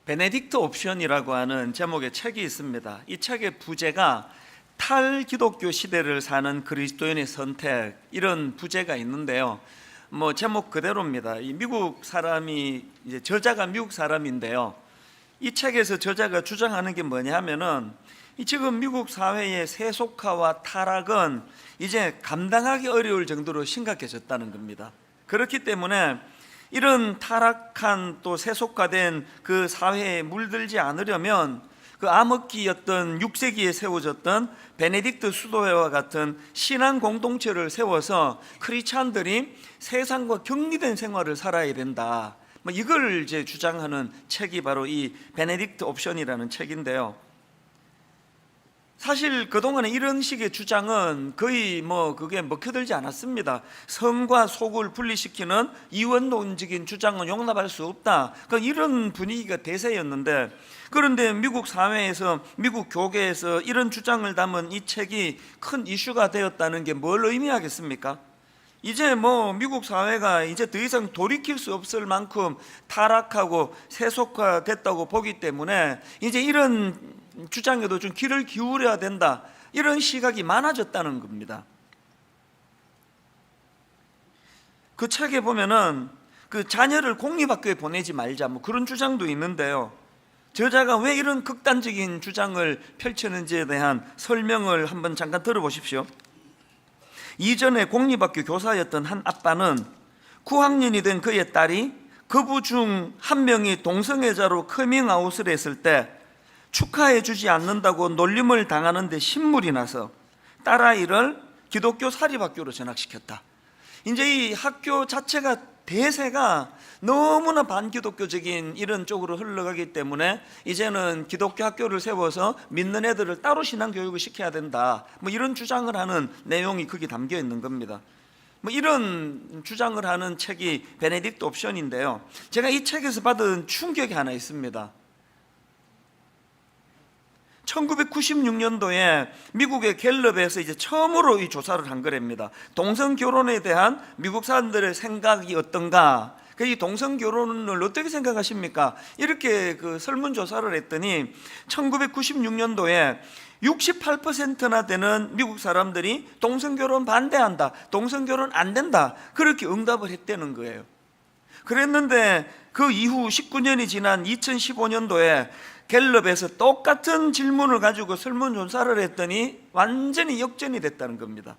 베네딕트 옵션이라고 하는 제목의 책이 있습니다. 이 책의 부제가 탈기독교 시대를 사는 그리스도인의 선택, 이런 부제가 있는데요. 제목 그대로입니다. 이 미국 사람이, 이제 저자가 미국 사람인데요. 이 책에서 저자가 주장하는 게 뭐냐면은 지금 미국 사회의 세속화와 타락은 이제 감당하기 어려울 정도로 심각해졌다는 겁니다. 그렇기 때문에 이런 타락한 또 세속화된 그 사회에 물들지 않으려면 그 암흑기였던 6세기에 세워졌던 베네딕트 수도회와 같은 신앙 공동체를 세워서 크리스찬들이 세상과 격리된 생활을 살아야 된다. 이걸 이제 주장하는 책이 바로 이 베네딕트 옵션이라는 책인데요. 사실 그동안에 이런 식의 주장은 거의 그게 먹혀들지 않았습니다. 성과 속을 분리시키는 이원론적인 주장은 용납할 수 없다. 이런 분위기가 대세였는데, 그런데 미국 사회에서, 미국 교계에서 이런 주장을 담은 이 책이 큰 이슈가 되었다는 게 뭘 의미하겠습니까? 이제 미국 사회가 이제 더 이상 돌이킬 수 없을 만큼 타락하고 세속화됐다고 보기 때문에 이제 이런 주장에도 좀 귀를 기울여야 된다, 이런 시각이 많아졌다는 겁니다. 그 책에 보면은 그 자녀를 공립학교에 보내지 말자, 그런 주장도 있는데요. 저자가 왜 이런 극단적인 주장을 펼치는지에 대한 설명을 한번 잠깐 들어보십시오. 이전에 공립학교 교사였던 한 아빠는 9학년이 된 그의 딸이 그부 중 한 명이 동성애자로 커밍아웃을 했을 때 축하해 주지 않는다고 놀림을 당하는데 신물이 나서 딸아이를 기독교 사립학교로 전학시켰다. 이제 이 학교 자체가, 대세가 너무나 반기독교적인 이런 쪽으로 흘러가기 때문에 이제는 기독교 학교를 세워서 믿는 애들을 따로 신앙교육을 시켜야 된다, 이런 주장을 하는 내용이 거기 담겨 있는 겁니다. 이런 주장을 하는 책이 베네딕트 옵션인데요. 제가 이 책에서 받은 충격이 하나 있습니다. 1996년도에 미국의 갤럽에서 이제 처음으로 이 조사를 한 거랍니다. 동성 결혼에 대한 미국 사람들의 생각이 어떤가? 이 동성 결혼을 어떻게 생각하십니까? 이렇게 그 설문조사를 했더니 1996년도에 68%나 되는 미국 사람들이 동성 결혼 반대한다, 동성 결혼 안 된다, 그렇게 응답을 했다는 거예요. 그랬는데 그 이후 19년이 지난 2015년도에 갤럽에서 똑같은 질문을 가지고 설문조사를 했더니 완전히 역전이 됐다는 겁니다.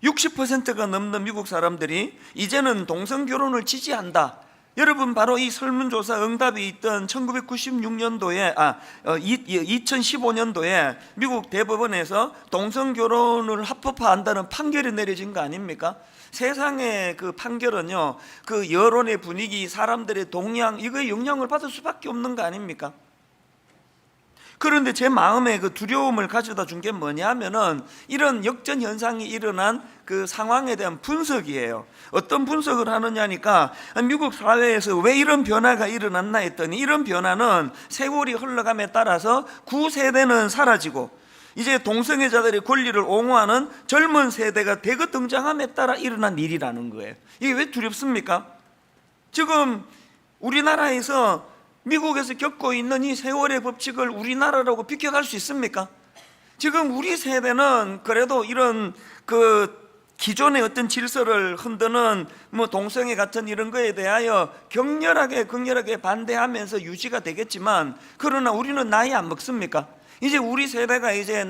60%가 넘는 미국 사람들이 이제는 동성결혼을 지지한다. 여러분, 바로 이 설문조사 응답이 있던 2015년도에 미국 대법원에서 동성결혼을 합법화한다는 판결이 내려진 거 아닙니까? 세상의 그 판결은요, 그 여론의 분위기, 사람들의 동향, 이거에 영향을 받을 수밖에 없는 거 아닙니까? 그런데 제 마음에 그 두려움을 가져다 준 게 뭐냐면은 이런 역전 현상이 일어난 그 상황에 대한 분석이에요. 어떤 분석을 하느냐니까, 미국 사회에서 왜 이런 변화가 일어났나 했더니, 이런 변화는 세월이 흘러감에 따라서 구세대는 사라지고 이제 동성애자들의 권리를 옹호하는 젊은 세대가 대거 등장함에 따라 일어난 일이라는 거예요. 이게 왜 두렵습니까? 지금 우리나라에서, 미국에서 겪고 있는 이 세월의 법칙을 우리나라라고 비껴갈 수 있습니까? 지금 우리 세대는 그래도 이런 그 기존의 어떤 질서를 흔드는 동성애 같은 이런 거에 대하여 격렬하게 반대하면서 유지가 되겠지만, 그러나 우리는 나이 안 먹습니까? 이제 우리 세대가 이제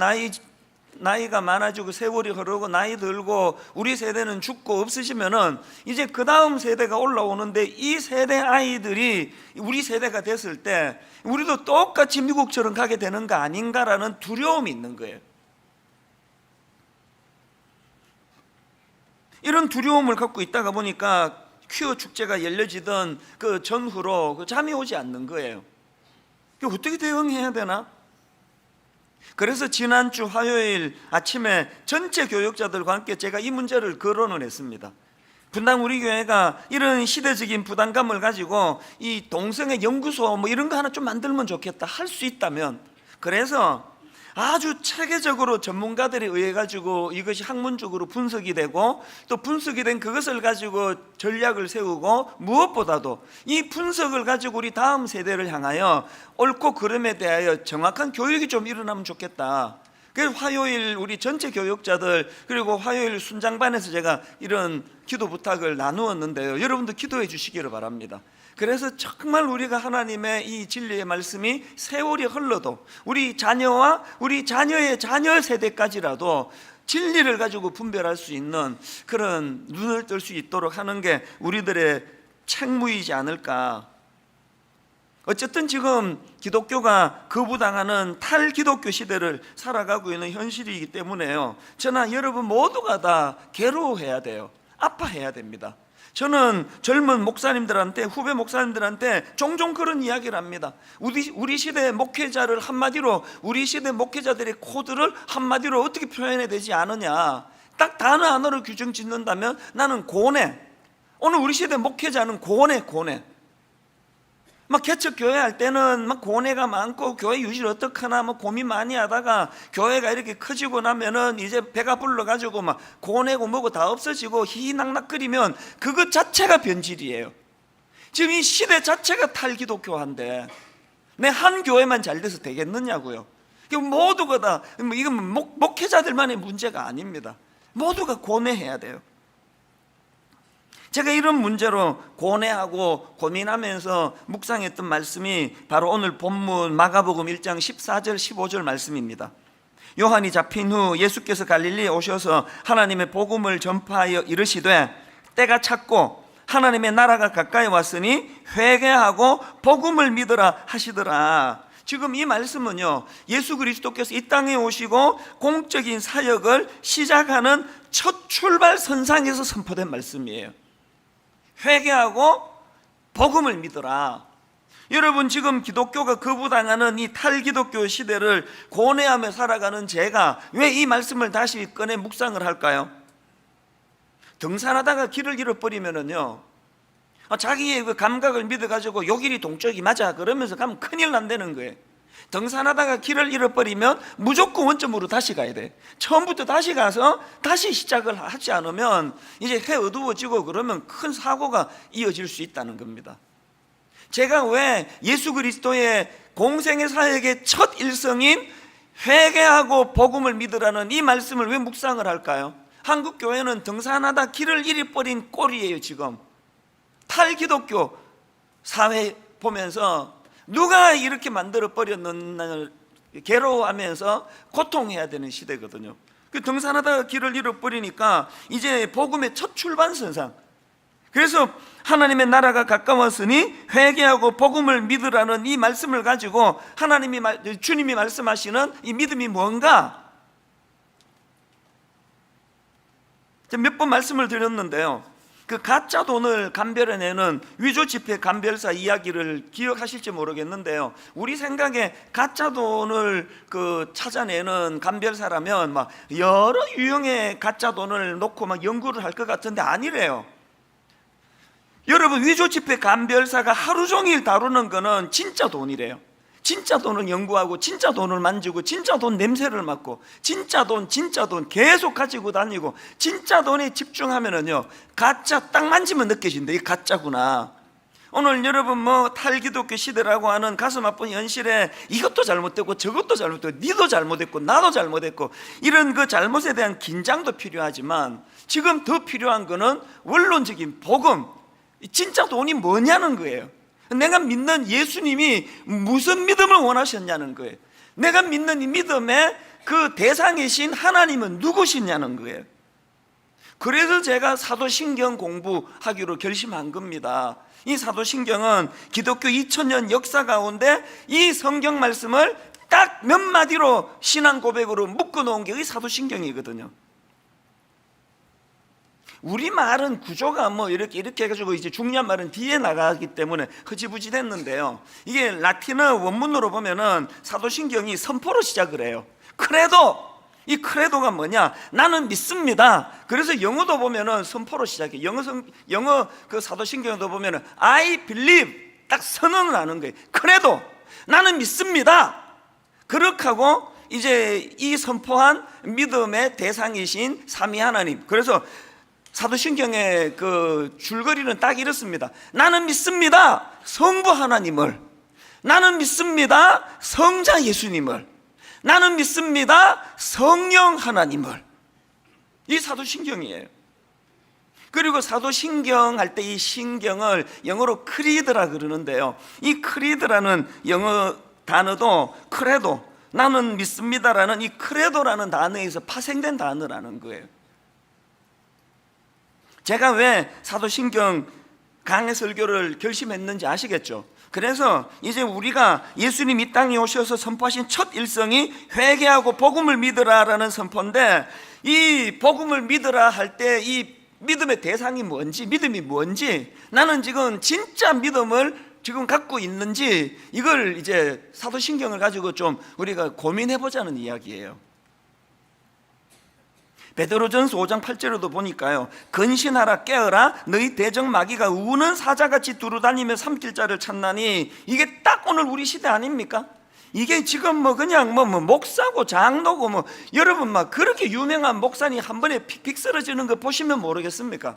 나이가 많아지고 세월이 흐르고 나이 들고 우리 세대는 죽고 없으시면은 이제 그 다음 세대가 올라오는데, 이 세대 아이들이 우리 세대가 됐을 때 우리도 똑같이 미국처럼 가게 되는 거 아닌가라는 두려움이 있는 거예요. 이런 두려움을 갖고 있다가 보니까 퀴어 축제가 열려지던 그 전후로 잠이 오지 않는 거예요. 어떻게 대응해야 되나? 그래서 지난주 화요일 아침에 전체 교역자들과 함께 제가 이 문제를 거론을 했습니다. 분당 우리 교회가 이런 시대적인 부담감을 가지고 이 동성애 연구소 이런 거 하나 좀 만들면 좋겠다, 할 수 있다면. 그래서 아주 체계적으로 전문가들에 의해 가지고 이것이 학문적으로 분석이 되고, 또 분석이 된 그것을 가지고 전략을 세우고, 무엇보다도 이 분석을 가지고 우리 다음 세대를 향하여 옳고 그름에 대하여 정확한 교육이 좀 일어나면 좋겠다. 그래서 화요일 우리 전체 교육자들, 그리고 화요일 순장반에서 제가 이런 기도 부탁을 나누었는데요, 여러분도 기도해 주시기를 바랍니다. 그래서 정말 우리가 하나님의 이 진리의 말씀이 세월이 흘러도 우리 자녀와 우리 자녀의 자녀 세대까지라도 진리를 가지고 분별할 수 있는 그런 눈을 뜰 수 있도록 하는 게 우리들의 책무이지 않을까. 어쨌든 지금 기독교가 거부당하는 탈기독교 시대를 살아가고 있는 현실이기 때문에요, 저나 여러분 모두가 다 괴로워해야 돼요. 아파해야 됩니다. 저는 젊은 목사님들한테, 후배 목사님들한테 종종 그런 이야기를 합니다. 우리 시대 목회자를 한마디로, 우리 시대 목회자들의 코드를 한마디로 어떻게 표현해야 되지 않느냐. 딱 단어 하나로 규정 짓는다면 나는 고뇌. 오늘 우리 시대 목회자는 고뇌. 막 개척 교회 할 때는 막 고뇌가 많고 교회 유지를 어떡하나 뭐 고민 많이 하다가 교회가 이렇게 커지고 나면은 이제 배가 불러가지고 막 고뇌고 뭐고 다 없어지고 희희낙낙거리면 그것 자체가 변질이에요. 지금 이 시대 자체가 탈기독교화인데 내 한 교회만 잘 돼서 되겠느냐고요. 모두가 다, 이건 목회자들만의 문제가 아닙니다. 모두가 고뇌해야 돼요. 제가 이런 문제로 고뇌하고 고민하면서 묵상했던 말씀이 바로 오늘 본문 마가복음 1장 14절 15절 말씀입니다. 요한이 잡힌 후 예수께서 갈릴리에 오셔서 하나님의 복음을 전파하여 이르시되 때가 찼고 하나님의 나라가 가까이 왔으니 회개하고 복음을 믿으라 하시더라. 지금 이 말씀은요, 예수 그리스도께서 이 땅에 오시고 공적인 사역을 시작하는 첫 출발선상에서 선포된 말씀이에요. 회개하고 복음을 믿어라. 여러분, 지금 기독교가 거부당하는 이 탈기독교 시대를 고뇌하며 살아가는 제가 왜 이 말씀을 다시 꺼내 묵상을 할까요? 등산하다가 길을 잃어버리면은요, 자기의 그 감각을 믿어가지고 요 길이 동쪽이 맞아 그러면서 가면 큰일 난다는 거예요. 등산하다가 길을 잃어버리면 무조건 원점으로 다시 가야 돼. 처음부터 다시 가서 다시 시작을 하지 않으면 이제 해 어두워지고 그러면 큰 사고가 이어질 수 있다는 겁니다. 제가 왜 예수 그리스도의 공생의 사역의 첫 일성인 회개하고 복음을 믿으라는 이 말씀을 왜 묵상을 할까요? 한국 교회는 등산하다 길을 잃어버린 꼴이에요. 지금 탈기독교 사회 보면서 누가 이렇게 만들어 버렸는 괴로워하면서 고통해야 되는 시대거든요. 그 등산하다가 길을 잃어버리니까 이제 복음의 첫 출발선상. 그래서 하나님의 나라가 가까웠으니 회개하고 복음을 믿으라는 이 말씀을 가지고 주님이 말씀하시는 이 믿음이 뭔가 몇 번 말씀을 드렸는데요, 그 가짜 돈을 감별해내는 위조 지폐 감별사 이야기를 기억하실지 모르겠는데요, 우리 생각에 가짜 돈을 찾아내는 감별사라면 막 여러 유형의 가짜 돈을 놓고 막 연구를 할 것 같은데 아니래요. 여러분, 위조 지폐 감별사가 하루 종일 다루는 거는 진짜 돈이래요. 진짜 돈을 연구하고 진짜 돈을 만지고 진짜 돈 냄새를 맡고 진짜 돈 계속 가지고 다니고 진짜 돈에 집중하면은요, 가짜 딱 만지면 느껴진다. 이게 가짜구나. 오늘 여러분 탈기독교 시대라고 하는 가슴 아픈 현실에 이것도 잘못됐고 저것도 잘못됐고 니도 잘못했고 나도 잘못했고 이런 그 잘못에 대한 긴장도 필요하지만 지금 더 필요한 거는 원론적인 복음, 진짜 돈이 뭐냐는 거예요. 내가 믿는 예수님이 무슨 믿음을 원하셨냐는 거예요. 내가 믿는 이 믿음의 그 대상이신 하나님은 누구시냐는 거예요. 그래서 제가 사도신경 공부하기로 결심한 겁니다. 이 사도신경은 기독교 2000년 역사 가운데 이 성경 말씀을 딱 몇 마디로 신앙 고백으로 묶어놓은 게 이 사도신경이거든요. 우리 말은 구조가 이렇게 해가지고 이제 중요한 말은 뒤에 나가기 때문에 흐지부지 됐는데요, 이게 라틴어 원문으로 보면은 사도신경이 선포로 시작을 해요. 크레도, 이 크레도가 뭐냐? 나는 믿습니다. 그래서 영어도 보면은 선포로 시작해. 영어 그 사도신경도 보면은 I believe, 딱 선언을 하는 거예요. 크레도, 나는 믿습니다. 그렇게 하고 이제 이 선포한 믿음의 대상이신 삼위 하나님. 그래서 사도신경의 그 줄거리는 딱 이렇습니다. 나는 믿습니다, 성부 하나님을. 나는 믿습니다, 성자 예수님을. 나는 믿습니다, 성령 하나님을. 이 사도신경이에요. 그리고 사도신경 할 때 이 신경을 영어로 크리드라 그러는데요, 이 크리드라는 영어 단어도 크레도, 나는 믿습니다라는 이 크레도라는 단어에서 파생된 단어라는 거예요. 제가 왜 사도신경 강해 설교를 결심했는지 아시겠죠? 그래서 이제 우리가 예수님 이 땅에 오셔서 선포하신 첫 일성이 회개하고 복음을 믿으라라는 선포인데, 이 복음을 믿으라 할 때 이 믿음의 대상이 뭔지, 믿음이 뭔지, 나는 지금 진짜 믿음을 지금 갖고 있는지, 이걸 이제 사도신경을 가지고 좀 우리가 고민해보자는 이야기예요. 베드로전서 5장 8절에도 보니까요, 근신하라 깨어라 너희 대적 마귀가 우는 사자같이 두루다니며 삼킬 자를 찾나니. 이게 딱 오늘 우리 시대 아닙니까? 이게 지금 뭐 그냥 뭐 목사고 장로고 뭐 여러분 막 그렇게 유명한 목사님 한 번에 픽픽 쓰러지는 거 보시면 모르겠습니까?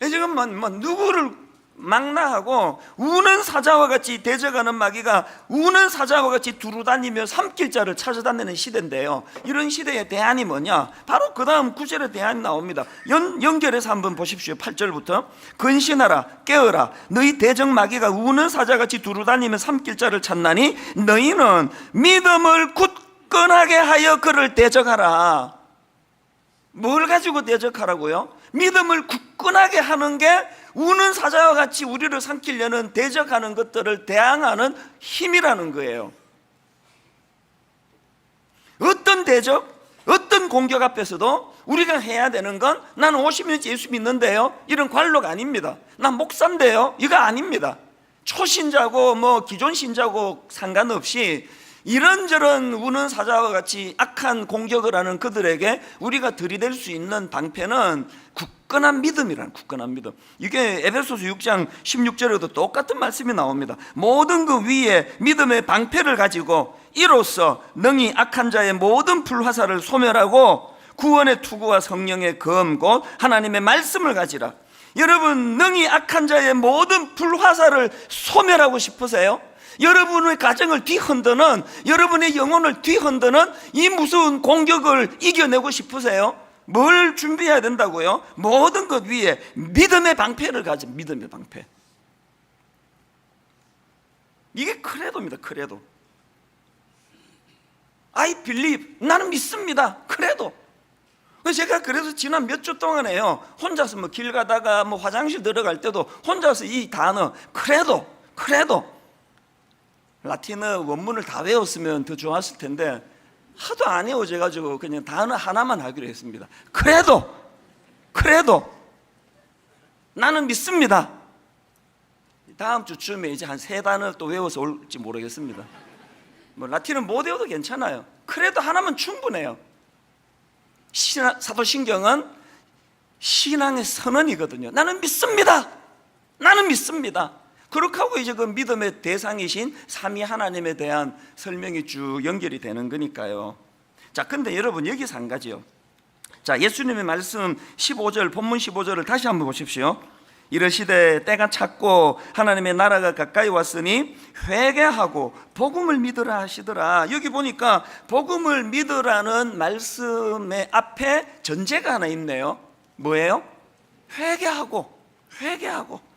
지금 뭐 누구를 망라하고 우는 사자와 같이 대적하는 마귀가 우는 사자와 같이 두루다니며 삼킬 자를 찾아다니는 시대인데요, 이런 시대의 대안이 뭐냐? 바로 그 다음 구절의 대안이 나옵니다. 연결해서 한번 보십시오. 8절부터 근신하라 깨어라 너희 대적 마귀가 우는 사자같이 두루다니며 삼킬 자를 찾나니 너희는 믿음을 굳건하게 하여 그를 대적하라. 뭘 가지고 대적하라고요? 믿음을 굳건하게 하는 게 우는 사자와 같이 우리를 삼키려는 대적하는 것들을 대항하는 힘이라는 거예요. 어떤 대적, 어떤 공격 앞에서도 우리가 해야 되는 건, 나는 50년째 예수 믿는데요, 이런 관록 아닙니다. 난 목사인데요, 이거 아닙니다. 초신자고 뭐 기존 신자고 상관없이 이런저런 우는 사자와 같이 악한 공격을 하는 그들에게 우리가 들이댈 수 있는 방패는 굳건한 믿음이라는, 굳건한 믿음. 이게 에베소서 6장 16절에도 똑같은 말씀이 나옵니다. 모든 그 위에 믿음의 방패를 가지고 이로써 능히 악한 자의 모든 불화살을 소멸하고 구원의 투구와 성령의 검 곧 하나님의 말씀을 가지라. 여러분, 능히 악한 자의 모든 불화살을 소멸하고 싶으세요? 여러분의 가정을 뒤흔드는, 여러분의 영혼을 뒤흔드는 이 무서운 공격을 이겨내고 싶으세요? 뭘 준비해야 된다고요? 모든 것 위에 믿음의 방패를 가진, 믿음의 방패. 이게 크레도입니다. 크레도. I believe, 나는 믿습니다. 크레도. 제가 그래서 지난 몇 주 동안에요, 혼자서 뭐 길 가다가 뭐 화장실 들어갈 때도 혼자서 이 단어 크레도, 크레도, 라틴어 원문을 다 외웠으면 더 좋았을 텐데 하도 안 외워져가지고 그냥 단어 하나만 하기로 했습니다. 크레도, 크레도, 나는 믿습니다. 다음 주쯤에 이제 한 3단어 또 외워서 올지 모르겠습니다. 뭐 라틴어 못 외워도 괜찮아요. 크레도 하나면 충분해요. 사도신경은 신앙의 선언이거든요. 나는 믿습니다, 나는 믿습니다. 그렇게 하고 이제 그 믿음의 대상이신 삼위 하나님에 대한 설명이 쭉 연결이 되는 거니까요. 자, 근데 여러분 여기서 한 가지요. 자, 예수님의 말씀 15절, 본문 15절을 다시 한번 보십시오. 이르시되 때가 찼고 하나님의 나라가 가까이 왔으니 회개하고 복음을 믿으라 하시더라. 여기 보니까 복음을 믿으라는 말씀의 앞에 전제가 하나 있네요. 뭐예요? 회개하고, 회개하고.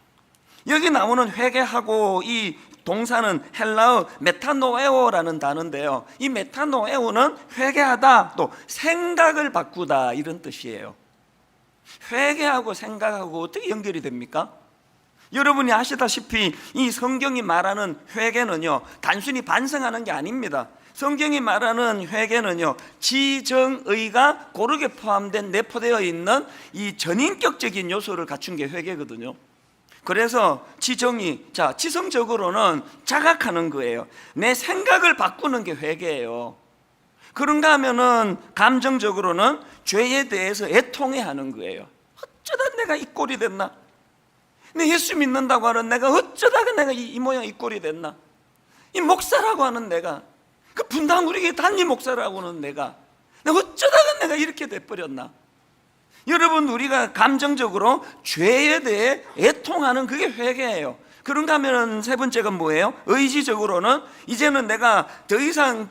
여기 나오는 회개하고 이 동사는 헬라어 메타노에오라는 단어인데요, 이 메타노에오는 회개하다, 또 생각을 바꾸다, 이런 뜻이에요. 회개하고 생각하고 어떻게 연결이 됩니까? 여러분이 아시다시피 이 성경이 말하는 회개는요, 단순히 반성하는 게 아닙니다. 성경이 말하는 회개는요, 지정의가 고르게 포함된, 내포되어 있는 이 전인격적인 요소를 갖춘 게 회개거든요. 그래서 지정의, 자, 지성적으로는 자각하는 거예요. 내 생각을 바꾸는 게 회개예요. 그런가 하면은 감정적으로는 죄에 대해서 애통해하는 거예요. 어쩌다 내가 이 꼴이 됐나? 내 예수 믿는다고 하는 내가 어쩌다가 내가 이 모양 이 꼴이 됐나? 이 목사라고 하는 내가, 그 분당 우리 교회 담임 목사라고는 내가 어쩌다가 내가 이렇게 돼버렸나? 여러분, 우리가 감정적으로 죄에 대해 애통하는 그게 회개예요. 그런가 하면 세 번째가 뭐예요? 의지적으로는 이제는 내가 더 이상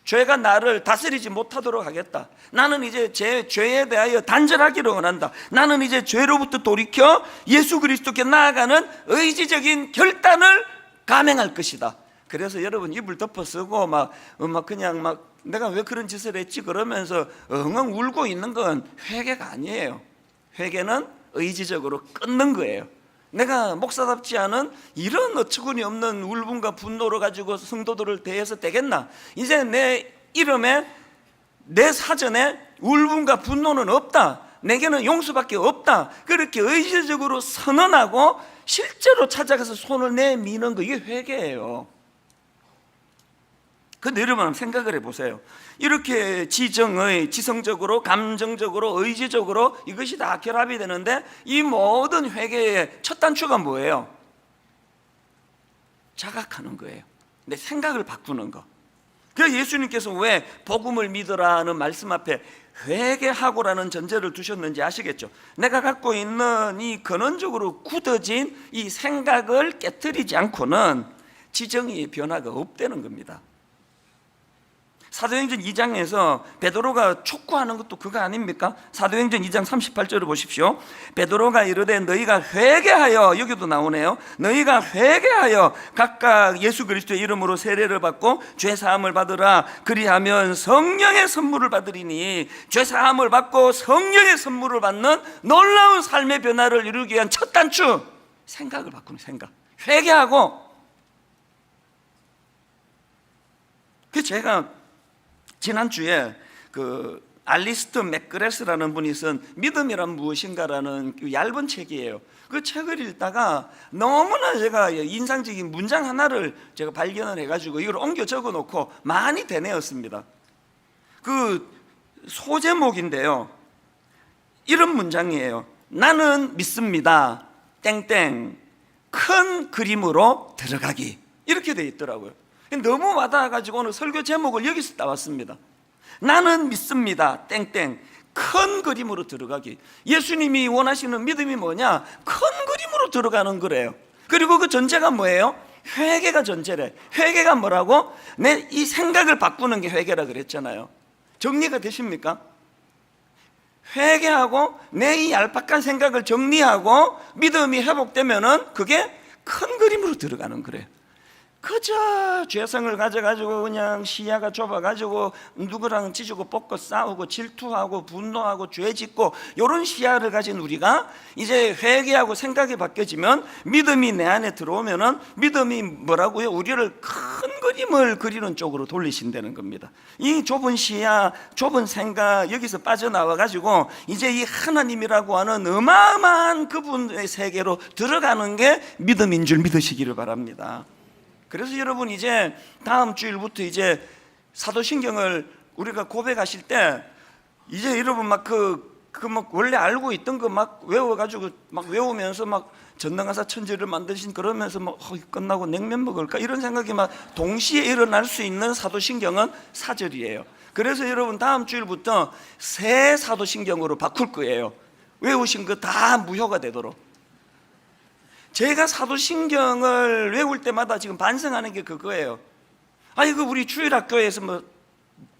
죄가 나를 다스리지 못하도록 하겠다. 나는 이제 죄에 대하여 단절하기를 원한다. 나는 이제 죄로부터 돌이켜 예수 그리스도께 나아가는 의지적인 결단을 감행할 것이다. 그래서 여러분, 이불 덮어 쓰고 그냥 내가 왜 그런 짓을 했지 그러면서 엉엉 울고 있는 건 회개가 아니에요. 회개는 의지적으로 끊는 거예요. 내가 목사답지 않은 이런 어처구니 없는 울분과 분노를 가지고 성도들을 대해서 되겠나? 이제 내 이름에, 내 사전에 울분과 분노는 없다. 내게는 용서밖에 없다. 그렇게 의지적으로 선언하고 실제로 찾아가서 손을 내미는 거, 이게 회개예요. 근데 여러분 생각을 해보세요. 이렇게 지성적으로, 감정적으로, 의지적으로 이것이 다 결합이 되는데 이 모든 회개의 첫 단추가 뭐예요? 자각하는 거예요. 내 생각을 바꾸는 거. 그래서 예수님께서 왜 복음을 믿으라는 말씀 앞에 회개하고라는 전제를 두셨는지 아시겠죠? 내가 갖고 있는 이 근원적으로 굳어진 이 생각을 깨트리지 않고는 지정의 변화가 없다는 겁니다. 사도행전 2장에서 베드로가 촉구하는 것도 그거 아닙니까? 사도행전 2장 38절을 보십시오. 베드로가 이르되 너희가 회개하여, 여기도 나오네요. 너희가 회개하여 각각 예수 그리스도의 이름으로 세례를 받고 죄사함을 받으라. 그리하면 성령의 선물을 받으리니, 죄사함을 받고 성령의 선물을 받는 놀라운 삶의 변화를 이루기 위한 첫 단추, 생각을 바꾸는 생각. 회개하고. 그 제가 지난주에 그 알리스트 맥그레스라는 분이 쓴 믿음이란 무엇인가라는 그 얇은 책이에요. 그 책을 읽다가 너무나 제가 인상적인 문장 하나를 제가 발견을 해가지고 이걸 옮겨 적어 놓고 많이 되뇌었습니다. 그 소제목인데요, 이런 문장이에요. 나는 믿습니다. 땡땡 큰 그림으로 들어가기. 이렇게 돼 있더라고요. 너무 와닿아가지고 오늘 설교 제목을 여기서 따왔습니다. 나는 믿습니다. 땡땡 큰 그림으로 들어가기. 예수님이 원하시는 믿음이 뭐냐? 큰 그림으로 들어가는 거래요. 그리고 그 전제가 뭐예요? 회개가 전제래. 회개가 뭐라고? 내 이 생각을 바꾸는 게 회개라 그랬잖아요. 정리가 되십니까? 회개하고 내 이 얄팍한 생각을 정리하고 믿음이 회복되면은 그게 큰 그림으로 들어가는 거래요. 그저 죄성을 가져가지고 그냥 시야가 좁아가지고 누구랑 찢고 뽑고 싸우고 질투하고 분노하고 죄짓고 이런 시야를 가진 우리가 이제 회개하고 생각이 바뀌어지면, 믿음이 내 안에 들어오면은 믿음이 뭐라고요? 우리를 큰 그림을 그리는 쪽으로 돌리신다는 겁니다. 이 좁은 시야, 좁은 생각, 여기서 빠져나와가지고 이제 이 하나님이라고 하는 어마어마한 그분의 세계로 들어가는 게 믿음인 줄 믿으시기를 바랍니다. 그래서 여러분, 이제 다음 주일부터 이제 사도신경을 우리가 고백하실 때 이제 여러분 막 원래 알고 있던 거 막 외워가지고 막 외우면서 막 전능하사 천지를 만드신, 그러면서 막 끝나고 냉면 먹을까 이런 생각이 막 동시에 일어날 수 있는 사도신경은 사절이에요. 그래서 여러분 다음 주일부터 새 사도신경으로 바꿀 거예요. 외우신 거 다 무효가 되도록. 제가 사도신경을 외울 때마다 지금 반성하는 게 그거예요. 우리 주일학교에서 뭐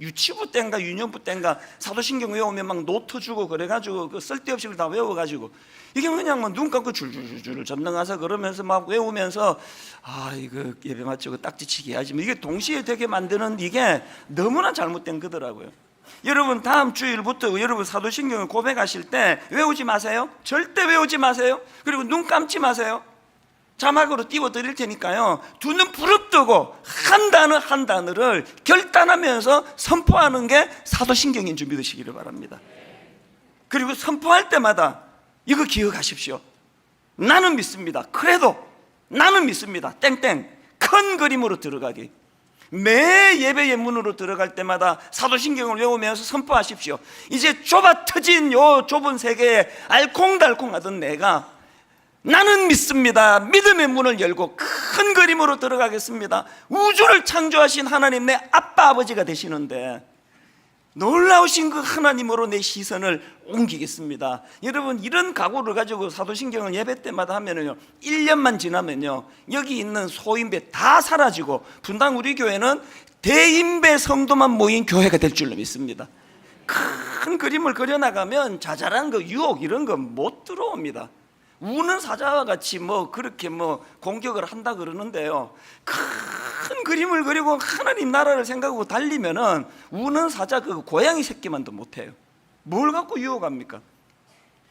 유치부 때인가 유년부 때인가 사도신경 외우면 막 노트 주고 그래가지고 그 쓸데없이 다 외워가지고 이게 그냥 뭐 눈 감고 줄줄줄 전능하사 그러면서 막 외우면서 이거 예배 마치고 딱지치기 해야지, 이게 동시에 되게 만드는 이게 너무나 잘못된 거더라고요. 여러분 다음 주일부터 여러분 사도신경을 고백하실 때 외우지 마세요. 절대 외우지 마세요. 그리고 눈 감지 마세요. 자막으로 띄워드릴 테니까요, 두 눈 부릅뜨고 한 단어 한 단어를 결단하면서 선포하는 게 사도신경인 줄 믿으시기를 바랍니다. 그리고 선포할 때마다 이거 기억하십시오. 나는 믿습니다. 그래도 나는 믿습니다. 땡땡 큰 그림으로 들어가기. 매 예배의 문으로 들어갈 때마다 사도신경을 외우면서 선포하십시오. 이제 좁아 터진 요 좁은 세계에 알콩달콩하던 내가 나는 믿습니다. 믿음의 문을 열고 큰 그림으로 들어가겠습니다. 우주를 창조하신 하나님, 내 아빠 아버지가 되시는데 놀라우신 그 하나님으로 내 시선을 옮기겠습니다. 여러분, 이런 각오를 가지고 사도신경을 예배 때마다 하면은요, 1년만 지나면요, 여기 있는 소인배 다 사라지고 분당 우리 교회는 대인배 성도만 모인 교회가 될 줄로 믿습니다. 큰 그림을 그려나가면 자잘한 그 유혹 이런 거 못 들어옵니다. 우는 사자와 같이 그렇게 공격을 한다 그러는데요, 큰 그림을 그리고 하나님 나라를 생각하고 달리면은 우는 사자 그 고양이 새끼만도 못해요. 뭘 갖고 유혹합니까?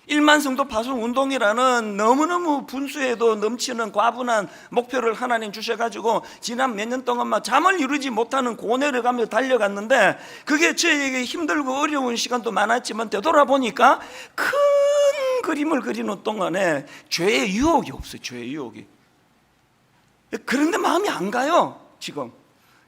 1만 성도 파송 운동이라는 너무너무 분수에도 넘치는 과분한 목표를 하나님 주셔가지고 지난 몇 년 동안 잠을 이루지 못하는 고뇌를 가며 달려갔는데, 그게 저에게 힘들고 어려운 시간도 많았지만 되돌아보니까 큰 그림을 그리는 동안에 죄의 유혹이 없어요. 죄의 유혹이. 그런데 마음이 안 가요. 지금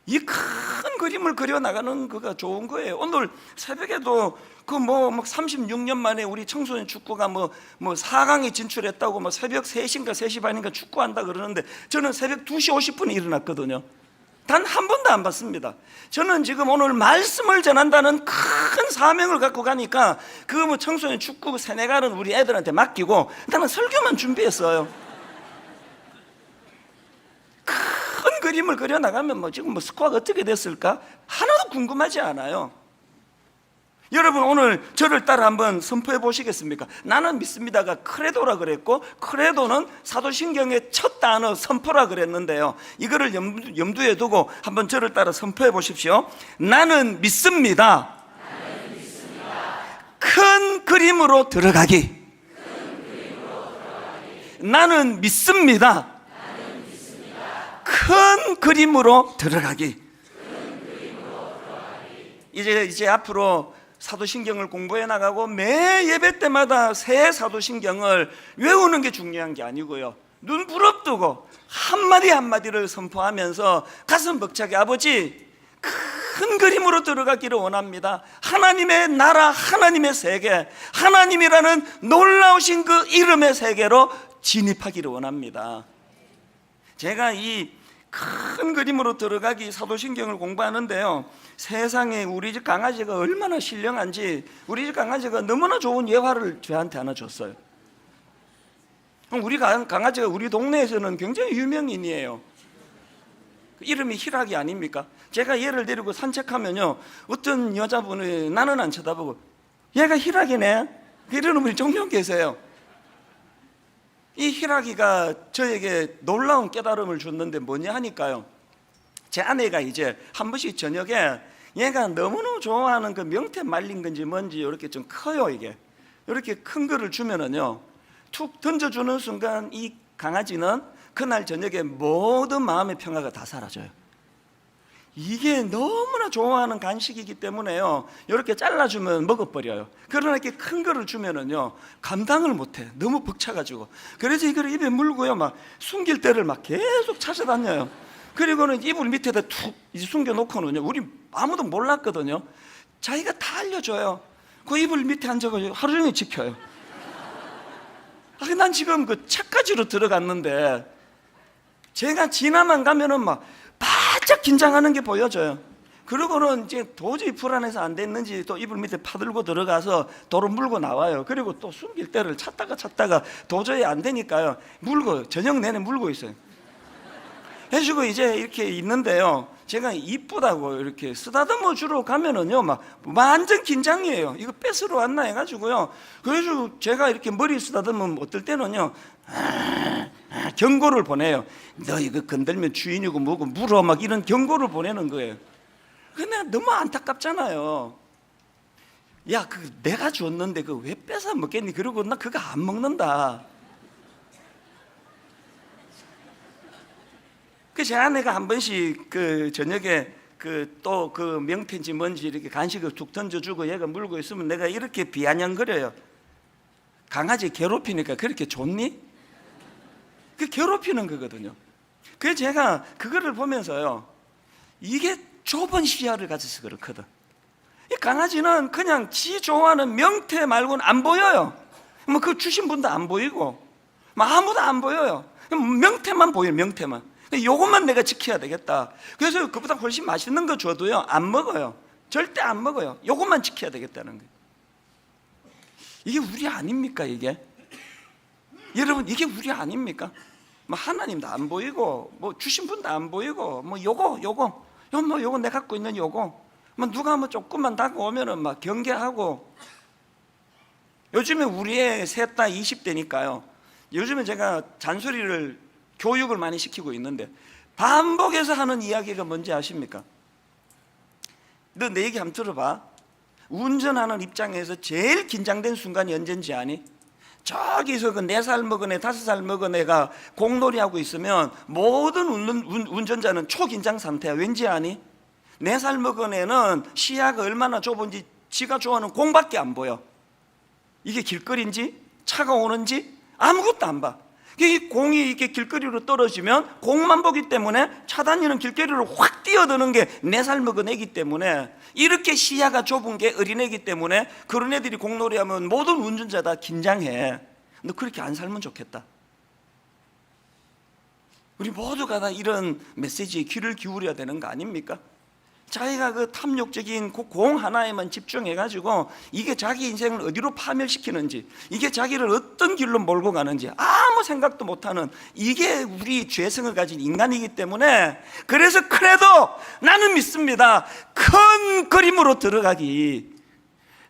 이 큰 그림을 그려나가는 그가 좋은 거예요. 오늘 새벽에도 36년 만에 우리 청소년 축구가 4강에 진출했다고 새벽 3시인가 3시 반인가 축구한다 그러는데, 저는 새벽 2시 50분에 일어났거든요. 단 한 번도 안 봤습니다. 저는 지금 오늘 말씀을 전한다는 큰 사명을 갖고 가니까 청소년 축구 세네갈은 우리 애들한테 맡기고 나는 설교만 준비했어요. 큰 그림을 그려나가면 지금 스코어가 어떻게 됐을까? 하나도 궁금하지 않아요. 여러분, 오늘 저를 따라 한번 선포해 보시겠습니까? 나는 믿습니다가 크레도라 그랬고, 크레도는 사도신경의 첫 단어 선포라 그랬는데요, 이거를 염두에 두고 한번 저를 따라 선포해 보십시오. 나는 믿습니다. 큰 그림으로 들어가기. 나는 믿습니다. 큰 그림으로 들어가기. 이제 앞으로 사도신경을 공부해 나가고 매 예배 때마다 새 사도신경을 외우는 게 중요한 게 아니고요, 눈 부릅뜨고 한마디 한마디를 선포하면서 가슴 벅차게, 아버지 큰 그림으로 들어가기를 원합니다. 하나님의 나라, 하나님의 세계, 하나님이라는 놀라우신 그 이름의 세계로 진입하기를 원합니다. 제가 이 큰 그림으로 들어가기 사도신경을 공부하는데요, 세상에 우리 집 강아지가 얼마나 신령한지, 우리 집 강아지가 너무나 좋은 예화를 저한테 하나 줬어요. 우리 강아지가 우리 동네에서는 굉장히 유명인이에요. 이름이 희락이 아닙니까? 제가 얘를 데리고 산책하면요, 어떤 여자분이 나는 안 쳐다보고 얘가 희락이네 이러는 분이 종종 계세요. 이 희락이가 저에게 놀라운 깨달음을 줬는데 뭐냐 하니까요, 제 아내가 이제 한 번씩 저녁에 얘가 너무너무 좋아하는 그 명태 말린 건지 뭔지 이렇게 좀 커요. 이게 이렇게 큰 거를 주면은요, 툭 던져주는 순간 이 강아지는 그날 저녁에 모든 마음의 평화가 다 사라져요. 이게 너무나 좋아하는 간식이기 때문에요, 이렇게 잘라주면 먹어버려요. 그러나 이렇게 큰 거를 주면은요, 감당을 못해. 너무 벅차가지고. 그래서 이걸 입에 물고요, 숨길 때를 계속 찾아다녀요. 그리고는 이불 밑에다 툭 이제 숨겨놓고는요, 우리 아무도 몰랐거든요. 자기가 다 알려줘요. 그 이불 밑에 앉아가지고 하루 종일 지켜요. 난 지금 그 차까지로 들어갔는데, 제가 지나만 가면은 바짝 긴장하는 게 보여져요. 그러고는 이제 도저히 불안해서 안 됐는지 또 이불 밑에 파들고 들어가서 도로 물고 나와요. 그리고 또 숨길 때를 찾다가 도저히 안 되니까요, 물고 저녁 내내 물고 있어요. 해주고 이제 이렇게 있는데요, 제가 이쁘다고 이렇게 쓰다듬어 주러 가면은요, 완전 긴장이에요. 이거 뺏으러 왔나 해가지고요. 그래서 제가 이렇게 머리 쓰다듬으면 어떨 때는요, 경고를 보내요. 너 이거 건들면 주인이고 뭐고 물어, 이런 경고를 보내는 거예요. 근데 너무 안타깝잖아요. 야, 내가 줬는데 왜 뺏어 먹겠니? 그러고 나 그거 안 먹는다. 제 아내가 한 번씩 저녁에 또 명태인지 뭔지 이렇게 간식을 툭 던져주고 얘가 물고 있으면 내가 이렇게 비아냥거려요. 강아지 괴롭히니까 그렇게 좋니? 괴롭히는 거거든요. 그래서 제가 그거를 보면서요, 이게 좁은 시야를 가져서 그렇거든. 이 강아지는 그냥 지 좋아하는 명태 말고는 안 보여요. 그 주신 분도 안 보이고 아무도 안 보여요. 명태만 보여요. 명태만. 요것만 내가 지켜야 되겠다. 그래서 그보다 훨씬 맛있는 거 줘도요 안 먹어요. 절대 안 먹어요. 요것만 지켜야 되겠다는 거예요. 이게 우리 아닙니까? 이게 여러분, 이게 우리 아닙니까? 뭐 하나님도 안 보이고, 뭐 주신 분도 안 보이고, 뭐 요거 내가 갖고 있는 요거, 뭐 누가 뭐 조금만 다가오면은 막 경계하고. 요즘에 우리 애 셋 다 20대니까요. 요즘에 제가 잔소리를, 교육을 많이 시키고 있는데 반복해서 하는 이야기가 뭔지 아십니까? 너 내 얘기 한번 들어봐. 운전하는 입장에서 제일 긴장된 순간이 언젠지 아니? 저기서 그 4살 먹은 애, 5살 먹은 애가 공놀이하고 있으면 모든 운전자는 초긴장 상태야. 왠지 아니? 4살 먹은 애는 시야가 얼마나 좁은지 지가 좋아하는 공밖에 안 보여. 이게 길거리인지 차가 오는지 아무것도 안 봐. 이 공이 이렇게 길거리로 떨어지면 공만 보기 때문에 차 다니는 길거리로 확 뛰어드는 게 4살 먹은 애기 때문에, 이렇게 시야가 좁은 게 어린애기 때문에 그런 애들이 공놀이하면 모든 운전자 다 긴장해. 너 그렇게 안 살면 좋겠다. 우리 모두가 다 이런 메시지에 귀를 기울여야 되는 거 아닙니까? 자기가 그 탐욕적인 그 공 하나에만 집중해가지고 이게 자기 인생을 어디로 파멸시키는지, 이게 자기를 어떤 길로 몰고 가는지 아무 생각도 못하는, 이게 우리 죄성을 가진 인간이기 때문에, 그래서 그래도 나는 믿습니다. 큰 그림으로 들어가기,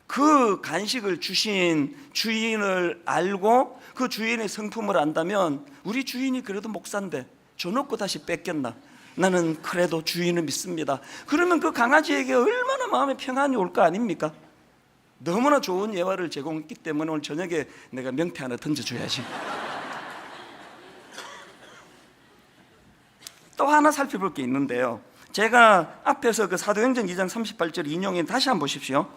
그 간식을 주신 주인을 알고 그 주인의 성품을 안다면, 우리 주인이 그래도 목사인데 줘놓고 다시 뺏겼나? 나는 그래도 주인을 믿습니다. 그러면 그 강아지에게 얼마나 마음에 평안이 올 거 아닙니까? 너무나 좋은 예화를 제공했기 때문에 오늘 저녁에 내가 명태 하나 던져줘야지. 또 하나 살펴볼 게 있는데요, 제가 앞에서 그 사도행전 2장 38절 인용해 다시 한번 보십시오.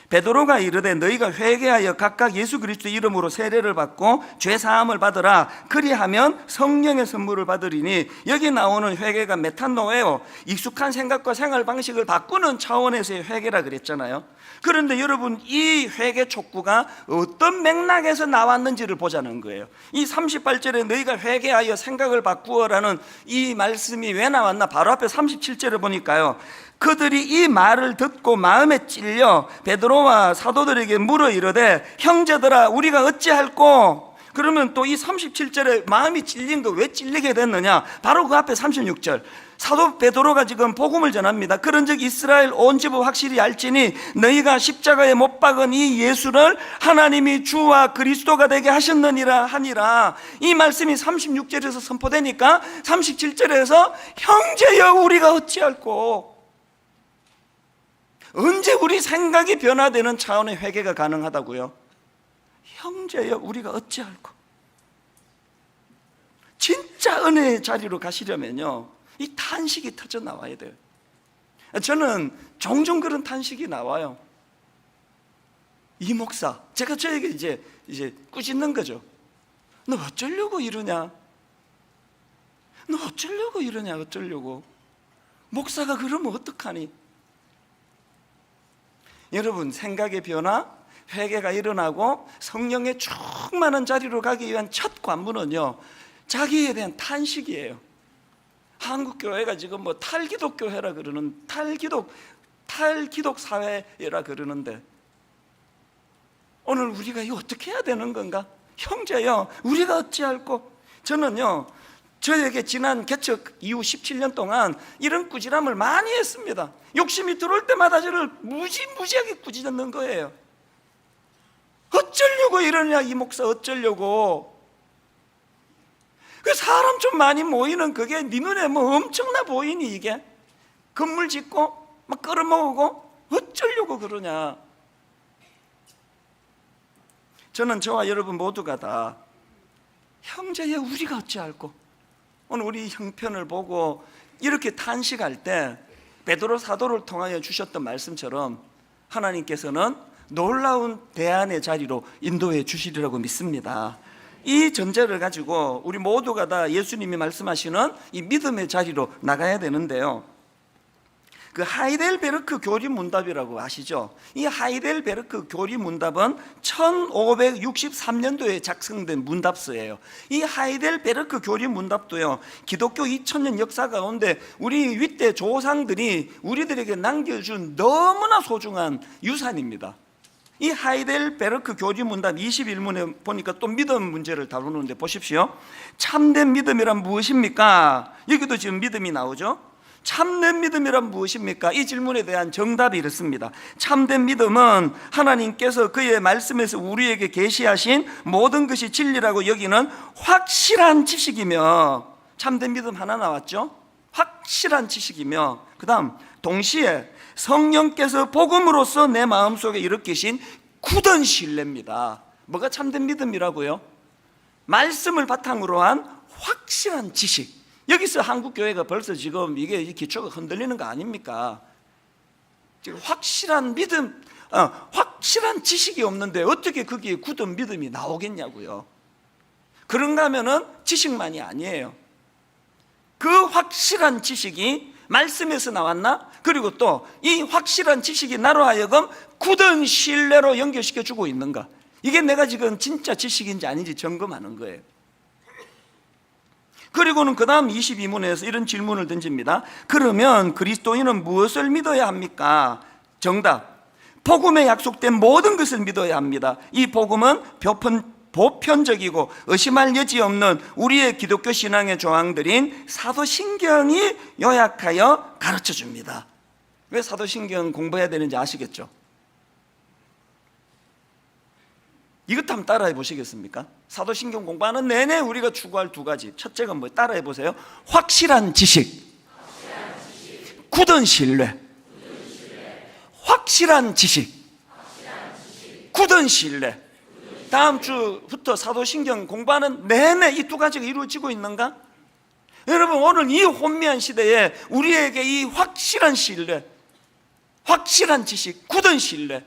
베드로가 이르되 너희가 회개하여 각각 예수 그리스도의 이름으로 세례를 받고 죄 사함을 받으라. 그리하면 성령의 선물을 받으리니, 여기 나오는 회개가 메탄노예요. 익숙한 생각과 생활 방식을 바꾸는 차원에서의 회개라 그랬잖아요. 그런데 여러분, 이 회개 촉구가 어떤 맥락에서 나왔는지를 보자는 거예요. 이 38절에 너희가 회개하여 생각을 바꾸어라는 이 말씀이 왜 나왔나? 바로 앞에 37절을 보니까요, 그들이 이 말을 듣고 마음에 찔려 베드로와 사도들에게 물어 이르되 형제들아 우리가 어찌할꼬? 그러면 또 이 37절에 마음이 찔린 거 왜 찔리게 됐느냐? 바로 그 앞에 36절, 사도 베드로가 지금 복음을 전합니다. 그런즉 이스라엘 온 집은 확실히 알지니 너희가 십자가에 못 박은 이 예수를 하나님이 주와 그리스도가 되게 하셨느니라 하니라. 이 말씀이 36절에서 선포되니까 37절에서 형제여 우리가 어찌할꼬? 언제 우리 생각이 변화되는 차원의 회개가 가능하다고요? 형제여 우리가 어찌할꼬? 진짜 은혜의 자리로 가시려면요, 이 탄식이 터져 나와야 돼요. 저는 종종 그런 탄식이 나와요. 이 목사, 제가 저에게 이제 꾸짖는 거죠. 너 어쩌려고 이러냐? 너 어쩌려고 이러냐? 어쩌려고? 목사가 그러면 어떡하니? 여러분, 생각의 변화, 회개가 일어나고 성령의 충만한 자리로 가기 위한 첫 관문은요, 자기에 대한 탄식이에요. 한국 교회가 지금 뭐 탈기독 교회라 그러는, 탈기독 사회라 그러는데, 오늘 우리가 이거 어떻게 해야 되는 건가? 형제여 우리가 어찌할꼬? 저는요, 저에게 지난 개척 이후 17년 동안 이런 꾸지람을 많이 했습니다. 욕심이 들어올 때마다 저를 무지하게 꾸짖는 거예요. 어쩌려고 이러냐 이 목사, 어쩌려고? 그 사람 좀 많이 모이는 그게 네 눈에 뭐 엄청나 보이니? 이게 건물 짓고 막 끌어모으고 어쩌려고 그러냐? 저는 저와 여러분 모두가 다 형제여 우리가 어찌할꼬? 오늘 우리 형편을 보고 이렇게 탄식할 때 베드로 사도를 통하여 주셨던 말씀처럼 하나님께서는 놀라운 대안의 자리로 인도해 주시리라고 믿습니다. 이 전제를 가지고 우리 모두가 다 예수님이 말씀하시는 이 믿음의 자리로 나가야 되는데요, 그 하이델베르크 교리문답이라고 아시죠? 이 하이델베르크 교리문답은 1563년도에 작성된 문답서예요. 이 하이델베르크 교리문답도요, 기독교 2000년 역사 가운데 우리 윗대 조상들이 우리들에게 남겨준 너무나 소중한 유산입니다. 이 하이델베르크 교리문답 21문에 보니까 또 믿음 문제를 다루는데 보십시오. 참된 믿음이란 무엇입니까? 여기도 지금 믿음이 나오죠. 참된 믿음이란 무엇입니까? 이 질문에 대한 정답이 이렇습니다. 참된 믿음은 하나님께서 그의 말씀에서 우리에게 계시하신 모든 것이 진리라고 여기는 확실한 지식이며, 참된 믿음 하나 나왔죠? 확실한 지식이며, 그 다음 동시에 성령께서 복음으로써 내 마음속에 일으키신 굳은 신뢰입니다. 뭐가 참된 믿음이라고요? 말씀을 바탕으로 한 확실한 지식. 여기서 한국교회가 벌써 지금 이게 기초가 흔들리는 거 아닙니까? 지금 확실한 믿음, 확실한 지식이 없는데 어떻게 거기에 굳은 믿음이 나오겠냐고요. 그런가 하면은 지식만이 아니에요. 그 확실한 지식이 말씀에서 나왔나? 그리고 또 이 확실한 지식이 나로 하여금 굳은 신뢰로 연결시켜 주고 있는가? 이게 내가 지금 진짜 지식인지 아닌지 점검하는 거예요. 그리고는 그 다음 22문에서 이런 질문을 던집니다. 그러면 그리스도인은 무엇을 믿어야 합니까? 정답, 복음에 약속된 모든 것을 믿어야 합니다. 이 복음은 보편적이고 의심할 여지 없는 우리의 기독교 신앙의 조항들인 사도신경이 요약하여 가르쳐 줍니다. 왜 사도신경 공부해야 되는지 아시겠죠? 이것 한번 따라해 보시겠습니까? 사도신경 공부하는 내내 우리가 추구할 두 가지. 첫째가 뭐, 따라해 보세요. 확실한 지식, 굳은 신뢰. 확실한 지식, 굳은 신뢰. 다음 주부터 사도신경 공부하는 내내 이 두 가지가 이루어지고 있는가? 여러분, 오늘 이 혼미한 시대에 우리에게 이 확실한 신뢰, 확실한 지식, 굳은 신뢰.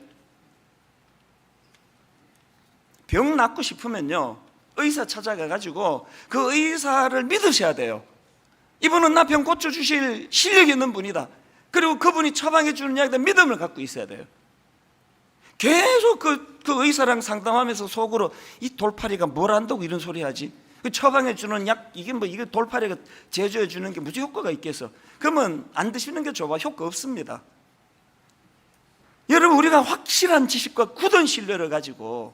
병 낫고 싶으면요, 의사 찾아가가지고 그 의사를 믿으셔야 돼요. 이분은 나 병 고쳐주실 실력이 있는 분이다. 그리고 그분이 처방해 주는 약에 믿음을 갖고 있어야 돼요. 계속 그 의사랑 상담하면서 속으로 이 돌팔이가 뭘 안다고 이런 소리 하지? 그 처방해 주는 약, 이게 돌팔이가 제조해 주는 게 무슨 효과가 있겠어? 그러면 안 드시는 게 좋아. 효과 없습니다. 여러분, 우리가 확실한 지식과 굳은 신뢰를 가지고,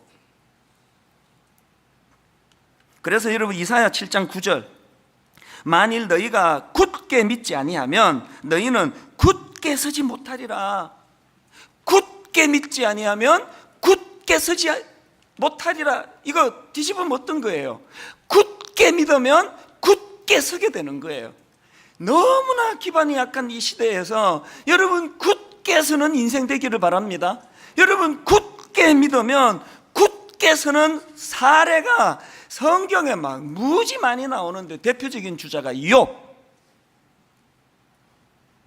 그래서 여러분 이사야 7장 9절, 만일 너희가 굳게 믿지 아니하면 너희는 굳게 서지 못하리라. 굳게 믿지 아니하면 굳게 서지 못하리라. 이거 뒤집으면 어떤 거예요? 굳게 믿으면 굳게 서게 되는 거예요. 너무나 기반이 약한 이 시대에서 여러분 굳게 서는 인생 되기를 바랍니다. 여러분, 굳게 믿으면 굳게 서는 사례가 성경에 막 무지 많이 나오는데, 대표적인 주자가 욥.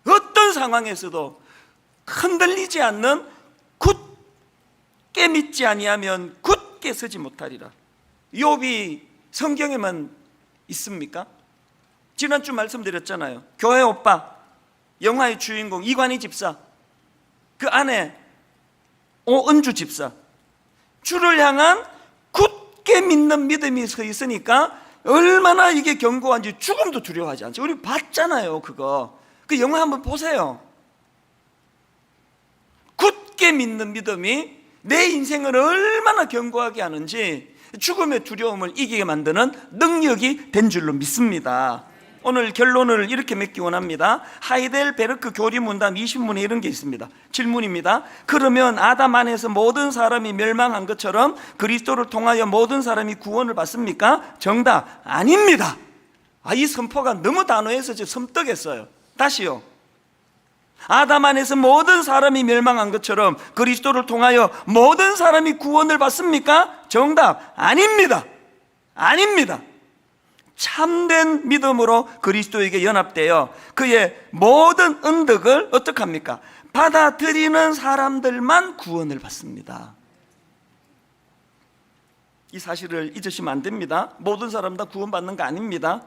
어떤 상황에서도 흔들리지 않는, 굳게 믿지 아니하면 굳게 서지 못하리라. 욥이 성경에만 있습니까? 지난주 말씀드렸잖아요. 교회 오빠, 영화의 주인공 이관희 집사, 그 아내 오은주 집사, 주를 향한 굳게 믿는 믿음이 서 있으니까 얼마나 이게 견고한지 죽음도 두려워하지 않죠. 우리 봤잖아요. 그거 그 영화 한번 보세요. 굳게 믿는 믿음이 내 인생을 얼마나 견고하게 하는지, 죽음의 두려움을 이기게 만드는 능력이 된 줄로 믿습니다. 오늘 결론을 이렇게 맺기 원합니다. 하이델베르크 교리문답 20문에 이런 게 있습니다. 질문입니다. 그러면 아담 안에서 모든 사람이 멸망한 것처럼 그리스도를 통하여 모든 사람이 구원을 받습니까? 정답, 아닙니다. 이 선포가 너무 단호해서 지금 섬뜩했어요. 다시요. 아담 안에서 모든 사람이 멸망한 것처럼 그리스도를 통하여 모든 사람이 구원을 받습니까? 정답, 아닙니다. 아닙니다. 참된 믿음으로 그리스도에게 연합되어 그의 모든 은덕을 어떻게 합니까? 받아들이는 사람들만 구원을 받습니다. 이 사실을 잊으시면 안 됩니다. 모든 사람 다 구원받는 거 아닙니다.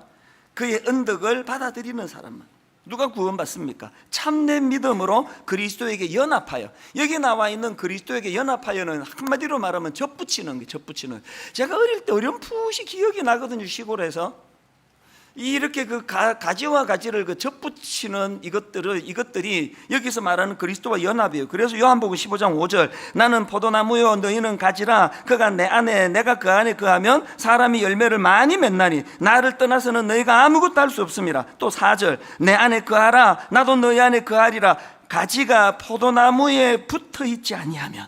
그의 은덕을 받아들이는 사람만. 누가 구원받습니까? 참된 믿음으로 그리스도에게 연합하여. 여기 나와 있는 그리스도에게 연합하여는 한마디로 말하면 접붙이는 거예요. 접붙이는. 제가 어릴 때 어렴풋이 기억이 나거든요. 시골에서 이렇게 그 가지와 가지를 그 접붙이는 이것들이 여기서 말하는 그리스도와 연합이에요. 그래서 요한복음 15장 5절, 나는 포도나무요 너희는 가지라. 그가 내 안에 내가 그 안에 거하면 사람이 열매를 많이 맺나니 나를 떠나서는 너희가 아무것도 할 수 없습니다. 또 4절, 내 안에 거하라. 나도 너희 안에 거하리라. 가지가 포도나무에 붙어 있지 아니하면,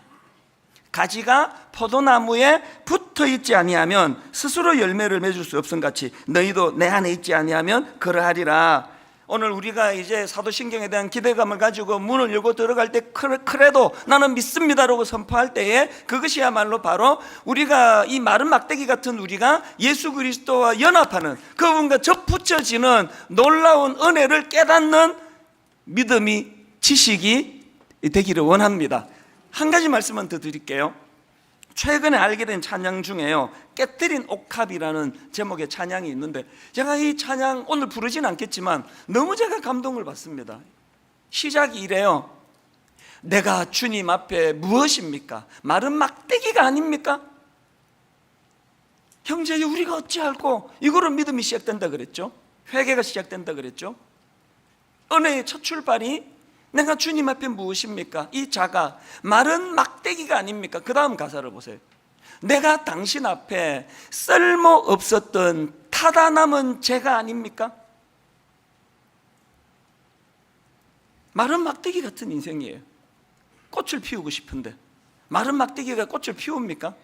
가지가 포도나무에 붙어 있지 아니하면 스스로 열매를 맺을 수 없음 같이 너희도 내 안에 있지 아니하면 그러하리라. 오늘 우리가 이제 사도신경에 대한 기대감을 가지고 문을 열고 들어갈 때 그래도 나는 믿습니다라고 선포할 때에 그것이야말로 바로 우리가 이 마른 막대기 같은 우리가 예수 그리스도와 연합하는, 그분과 접붙여지는 놀라운 은혜를 깨닫는 믿음이, 지식이 되기를 원합니다. 한 가지 말씀만 더 드릴게요. 최근에 알게 된 찬양 중에요, 깨뜨린 옥합이라는 제목의 찬양이 있는데, 제가 이 찬양 오늘 부르진 않겠지만 너무 제가 감동을 받습니다. 시작이 이래요. 내가 주님 앞에 무엇입니까? 마른 막대기가 아닙니까? 형제여 우리가 어찌할꼬? 이거로 믿음이 시작된다 그랬죠. 회개가 시작된다 그랬죠. 은혜의 첫 출발이 내가 주님 앞에 무엇입니까? 이 자가 마른 막대기가 아닙니까? 그 다음 가사를 보세요. 내가 당신 앞에 쓸모없었던 타다 남은 죄가 아닙니까? 마른 막대기 같은 인생이에요. 꽃을 피우고 싶은데 마른 막대기가 꽃을 피웁니까?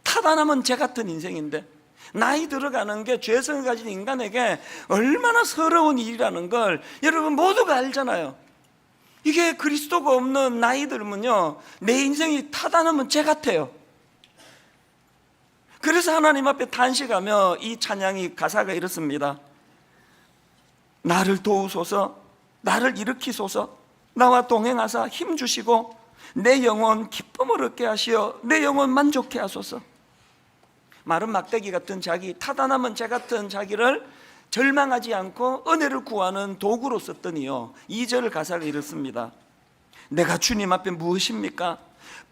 타다 남은 죄 같은 인생인데, 나이 들어가는 게 죄성을 가진 인간에게 얼마나 서러운 일이라는 걸 여러분 모두가 알잖아요. 이게 그리스도가 없는 나이 들면요, 내 인생이 타다 남은 죄 같아요. 그래서 하나님 앞에 탄식하며 이 찬양이 가사가 이렇습니다. 나를 도우소서, 나를 일으키소서, 나와 동행하사 힘 주시고 내 영혼 기쁨을 얻게 하시어 내 영혼 만족해 하소서. 마른 막대기 같은 자기, 타다 남은 죄 같은 자기를 절망하지 않고 은혜를 구하는 도구로 썼더니요, 2절 가사가 이렇습니다. 내가 주님 앞에 무엇입니까?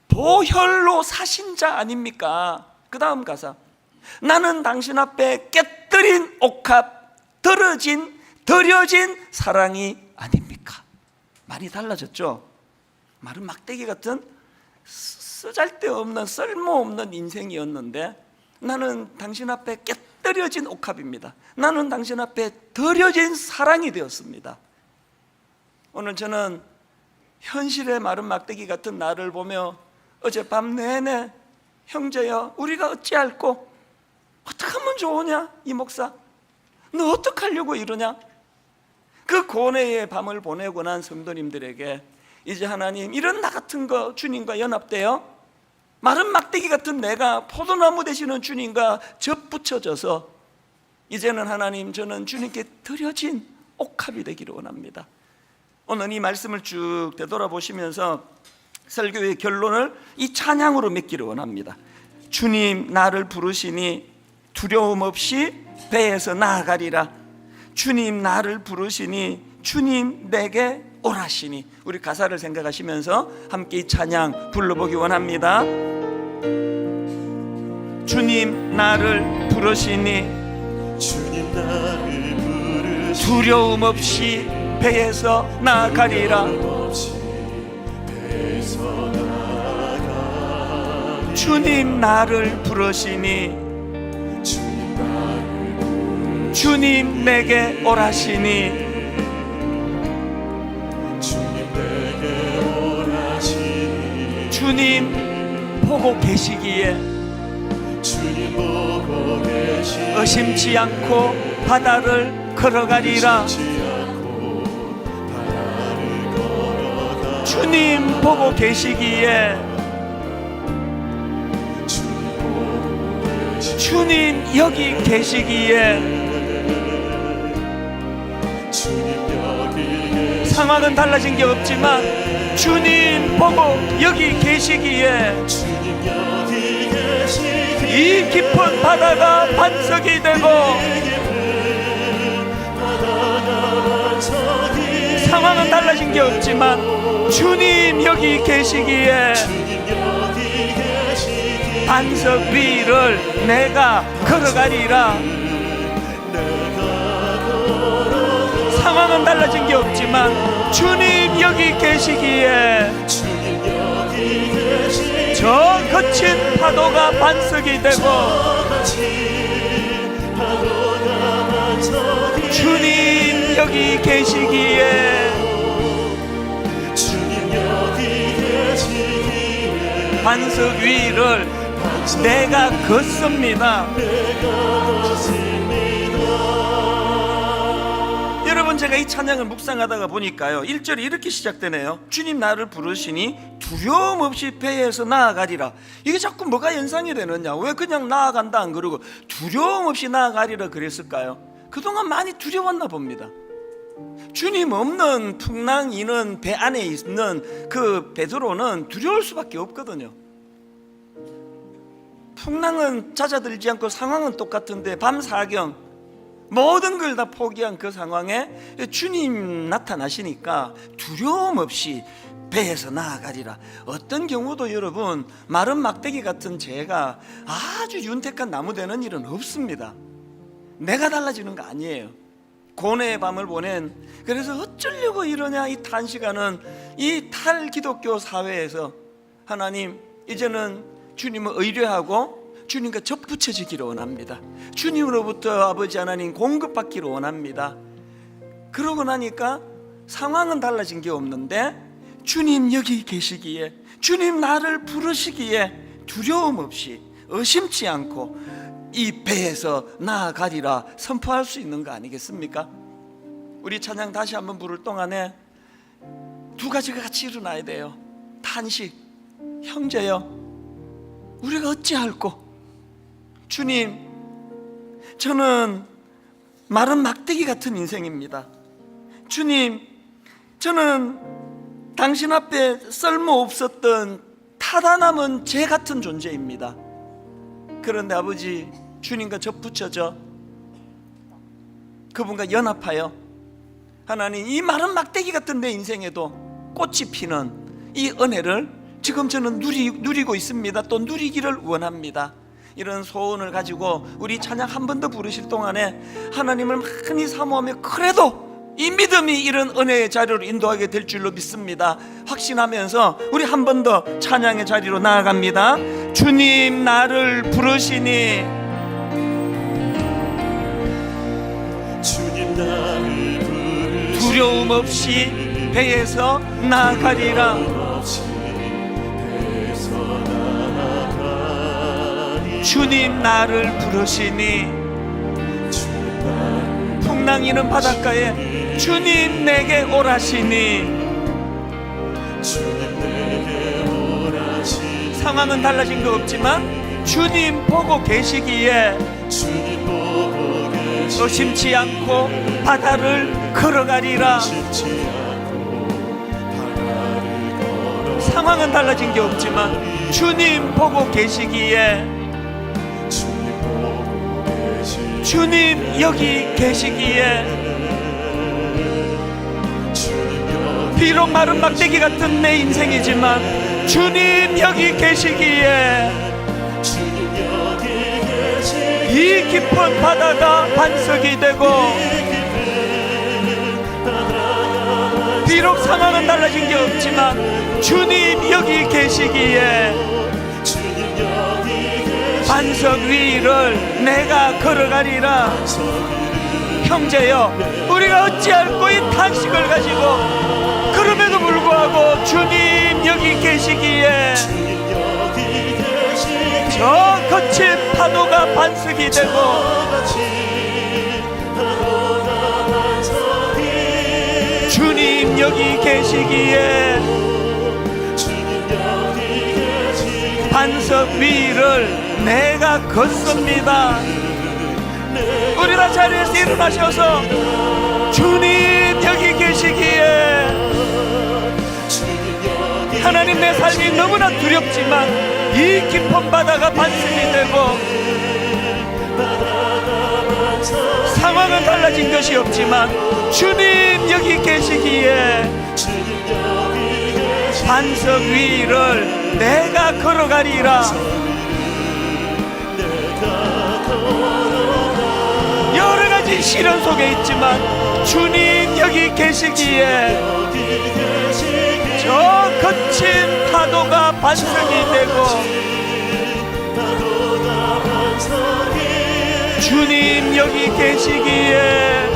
보혈로 사신 자 아닙니까? 그 다음 가사, 나는 당신 앞에 깨뜨린 옥합, 더려진 사랑이 아닙니까? 말이 달라졌죠. 마른 막대기 같은 쓰잘데없는 쓸모없는 인생이었는데 나는 당신 앞에 깨뜨려진 옥합입니다. 나는 당신 앞에 더려진 사랑이 되었습니다. 오늘 저는 현실의 마른 막대기 같은 나를 보며 어젯밤 내내 형제여 우리가 어찌할꼬? 어떻게 하면 좋으냐 이 목사? 너 어떻게 하려고 이러냐? 그 고뇌의 밤을 보내고 난 성도님들에게 이제 하나님, 이런 나 같은 거 주님과 연합되어 마른 막대기 같은 내가 포도나무 되시는 주님과 접붙여져서 이제는 하나님, 저는 주님께 드려진 옥합이 되기를 원합니다. 오늘 이 말씀을 쭉 되돌아보시면서 설교의 결론을 이 찬양으로 맺기를 원합니다. 주님 나를 부르시니 두려움 없이 배에서 나아가리라. 주님 나를 부르시니 주님 내게 오라시니. 우리 가사를 생각하시면서 함께 이 찬양 불러보기 원합니다. 주님 나를 부르시니 주님 나를 부르시니 두려움 없이 배에서 나아가리라. 주님 나를 부르시니 주님 내게 오라시니 주님 보고 계시기에 의심치 않고 바다를 걸어가리라. 주님 보고 계시기에 주님 여기 계시기에 상황은 달라진 게 없지만 주님 보고 여기 계시기에 이 깊은 바다가 반석이 되고 달라진 게 없지만 주님 여기 계시기에 반석 위를 내가 걸어가리라. 상황은 달라진 게 없지만 주님 여기 계시기에 저 거친 파도가 반석이 되고 주님 여기 계시기에 반석 위를 내가 걷습니다. 여러분, 제가 이 찬양을 묵상하다가 보니까요 1절이 이렇게 시작되네요. 주님 나를 부르시니 두려움 없이 배에서 나아가리라. 이게 자꾸 뭐가 연상이 되느냐? 왜 그냥 나아간다 안 그러고 두려움 없이 나아가리라 그랬을까요? 그동안 많이 두려웠나 봅니다. 주님 없는 풍랑이는 배 안에 있는 그 베드로는 두려울 수밖에 없거든요. 풍랑은 잦아들지 않고 상황은 똑같은데 밤사경 모든 걸 다 포기한 그 상황에 주님 나타나시니까 두려움 없이 배에서 나아가리라. 어떤 경우도 여러분 마른 막대기 같은 제가 아주 윤택한 나무 되는 일은 없습니다. 내가 달라지는 거 아니에요. 고뇌의 밤을 보낸, 그래서 어쩌려고 이러냐 이 단시간은 이 탈기독교 사회에서 하나님 이제는 주님을 의뢰하고 주님과 접붙여지기를 원합니다. 주님으로부터 아버지 하나님 공급받기를 원합니다. 그러고 나니까 상황은 달라진 게 없는데 주님 여기 계시기에, 주님 나를 부르시기에 두려움 없이 의심치 않고 이 배에서 나아가리라 선포할 수 있는 거 아니겠습니까? 우리 찬양 다시 한번 부를 동안에 두 가지가 같이 일어나야 돼요. 탄식, 형제여 우리가 어찌할꼬? 주님, 저는 마른 막대기 같은 인생입니다. 주님, 저는 당신 앞에 쓸모없었던 타다 남은 재 같은 존재입니다. 그런데 아버지, 주님과 접붙여져 그분과 연합하여 하나님 이 마른 막대기 같은 내 인생에도 꽃이 피는 이 은혜를 지금 저는 누리고 있습니다. 또 누리기를 원합니다. 이런 소원을 가지고 우리 찬양 한 번 더 부르실 동안에 하나님을 많이 사모하며 그래도 이 믿음이 이런 은혜의 자리로 인도하게 될 줄로 믿습니다. 확신하면서 우리 한 번 더 찬양의 자리로 나아갑니다. 주님 나를 부르시니 주님 나를 부르시니 두려움 없이 배에서 나아가리라. 주님 나를 부르시니 풍랑이는 바닷가에 주님 내게 오라시니 상황은 달라진 거 없지만 주님 보고 계시기에 의심치 않고 바다를 걸어가리라. 상황은 달라진 게 없지만 주님 보고 계시기에 주님 여기 계시기에 비록 마른 막대기 같은 내 인생이지만 주님 여기 계시기에 이 깊은 바다가 반석이 되고 비록 상황은 달라진 게 없지만 주님 여기 계시기에 반석 위를 내가 걸어가리라. 형제여 우리가 어찌할꼬 이 탄식을 가지고 그럼에도 불구하고 주님 여기 계시기에 저 거친 파도가 반석이 되고 주님 여기 계시기에 반석 위를 내가 걷습니다. 우리 다 자리에서 일어나셔서 주님 여기 계시기에 하나님 내 삶이 너무나 두렵지만 이 깊은 바다가 반석이 되고 상황은 달라진 것이 없지만 주님 여기 계시기에 반석 위를 내가 걸어가리라. 여러 가지 시련 속에 있지만 주님 여기 계시기에 저 거친 파도가 반석이 되고 주님 여기 계시기에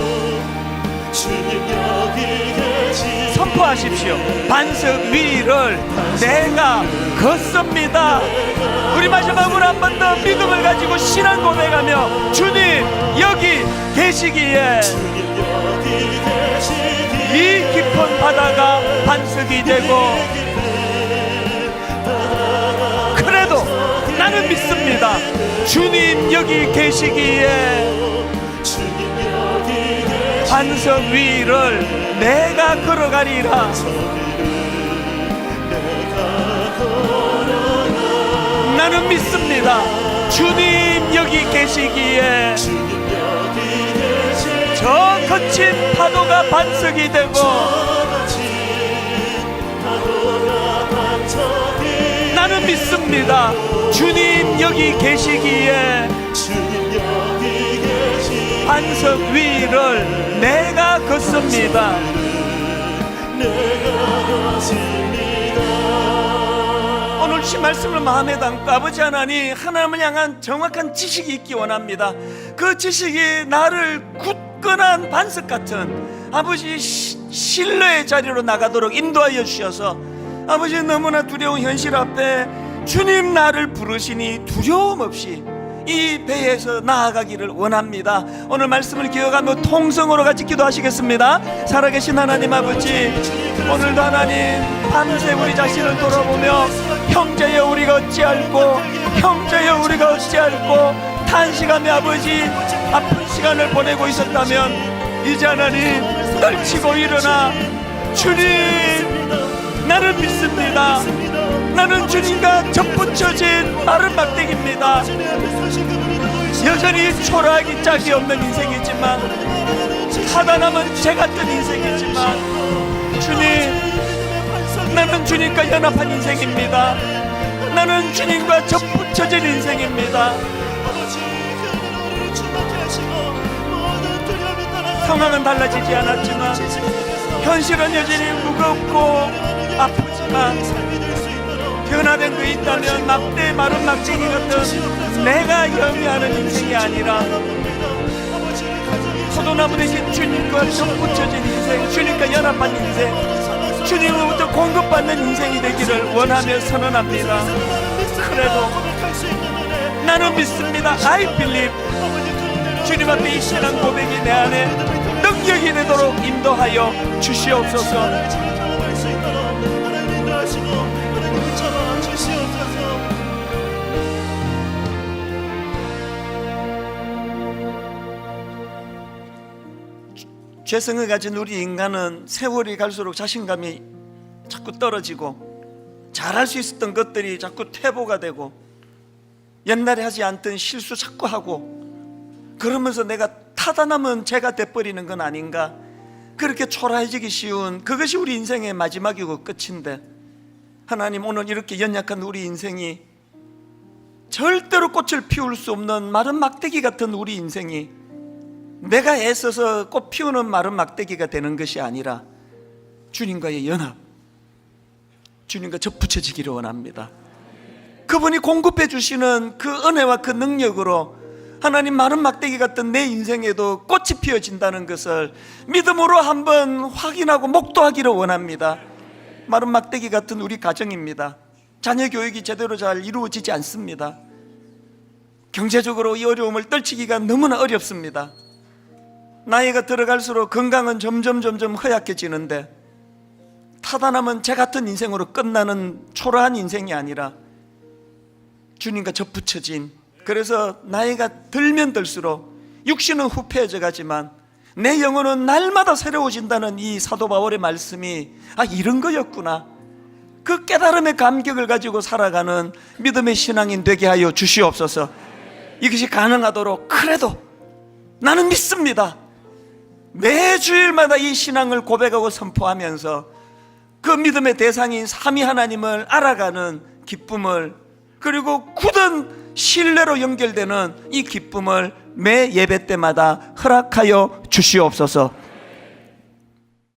선포하십시오. 반석 위를 내가 걷습니다. 우리 마지막으로 한 번 더 믿음을 가지고 신앙 고백하며 주님 여기 계시기에 이 깊은 바다가 반석이 되고 그래도 나는 믿습니다. 주님 여기 계시기에 반석 위를 내가 걸어가리라. 나는 믿습니다. 주님 여기 계시기에 저 거친 파도가 반석이 되고 나는 믿습니다. 주님 여기 계시기에 반석 위를 내가 걷습니다. 오늘 이 말씀을 마음에 담고 아버지 하나님, 하나님을 향한 정확한 지식이 있기 원합니다. 그 지식이 나를 굳건한 반석 같은 아버지 신뢰의 자리로 나가도록 인도하여 주셔서 아버지 너무나 두려운 현실 앞에 주님 나를 부르시니 두려움 없이 이 배에서 나아가기를 원합니다. 오늘 말씀을 기억하며 통성으로 같이 기도하시겠습니다. 살아계신 하나님 아버지, 오늘도 하나님 밤새 우리 자신을 돌아보며 형제여 우리가 어찌할꼬, 형제여 우리가 어찌할꼬 탄식하며 아버지 아픈 시간을 보내고 있었다면 이제 하나님 떨치고 일어나 주님 나를 믿습니다. 나는 주님과 접붙여진 마른 막대기입니다. 여전히 초라하기 짝이 없는 인생이지만 타다남은 제 같은 인생이지만 주님 나는 주님과 연합한 인생입니다. 나는 주님과 접붙여진 인생입니다. 상황은 달라지지 않았지만 현실은 여전히 무겁고 아프지만 변화된 게 있다면 막대 마른 막대기 같은 내가 영위하는 인생이 아니라 포도나무 대신 주님과 접붙여진 인생, 주님과 연합한 인생, 주님으로부터 공급받는 인생이 되기를 원하며 선언합니다. 그래도 나는 믿습니다. I believe. 주님 앞에 이 신앙 고백이 내 안에 능력이 되도록 인도하여 주시옵소서. 죄성을 가진 우리 인간은 세월이 갈수록 자신감이 자꾸 떨어지고 잘할 수 있었던 것들이 자꾸 퇴보가 되고 옛날에 하지 않던 실수 자꾸 하고 그러면서 내가 타다남은 죄가 돼버리는 건 아닌가, 그렇게 초라해지기 쉬운 그것이 우리 인생의 마지막이고 끝인데 하나님 오늘 이렇게 연약한 우리 인생이 절대로 꽃을 피울 수 없는 마른 막대기 같은 우리 인생이 내가 애써서 꽃 피우는 마른 막대기가 되는 것이 아니라 주님과의 연합, 주님과 접붙여지기를 원합니다. 그분이 공급해 주시는 그 은혜와 그 능력으로 하나님 마른 막대기 같은 내 인생에도 꽃이 피어진다는 것을 믿음으로 한번 확인하고 목도하기를 원합니다. 마른 막대기 같은 우리 가정입니다. 자녀 교육이 제대로 잘 이루어지지 않습니다. 경제적으로 이 어려움을 떨치기가 너무나 어렵습니다. 나이가 들어갈수록 건강은 점점 허약해지는데 타다남은 제 같은 인생으로 끝나는 초라한 인생이 아니라 주님과 접붙여진, 그래서 나이가 들면 들수록 육신은 후패해져 가지만 내 영혼은 날마다 새로워진다는 이 사도 바울의 말씀이 이런 거였구나, 그 깨달음의 감격을 가지고 살아가는 믿음의 신앙인 되게 하여 주시옵소서. 이것이 가능하도록 그래도 나는 믿습니다. 매 주일마다 이 신앙을 고백하고 선포하면서 그 믿음의 대상인 삼위 하나님을 알아가는 기쁨을, 그리고 굳은 신뢰로 연결되는 이 기쁨을 매 예배 때마다 허락하여 주시옵소서.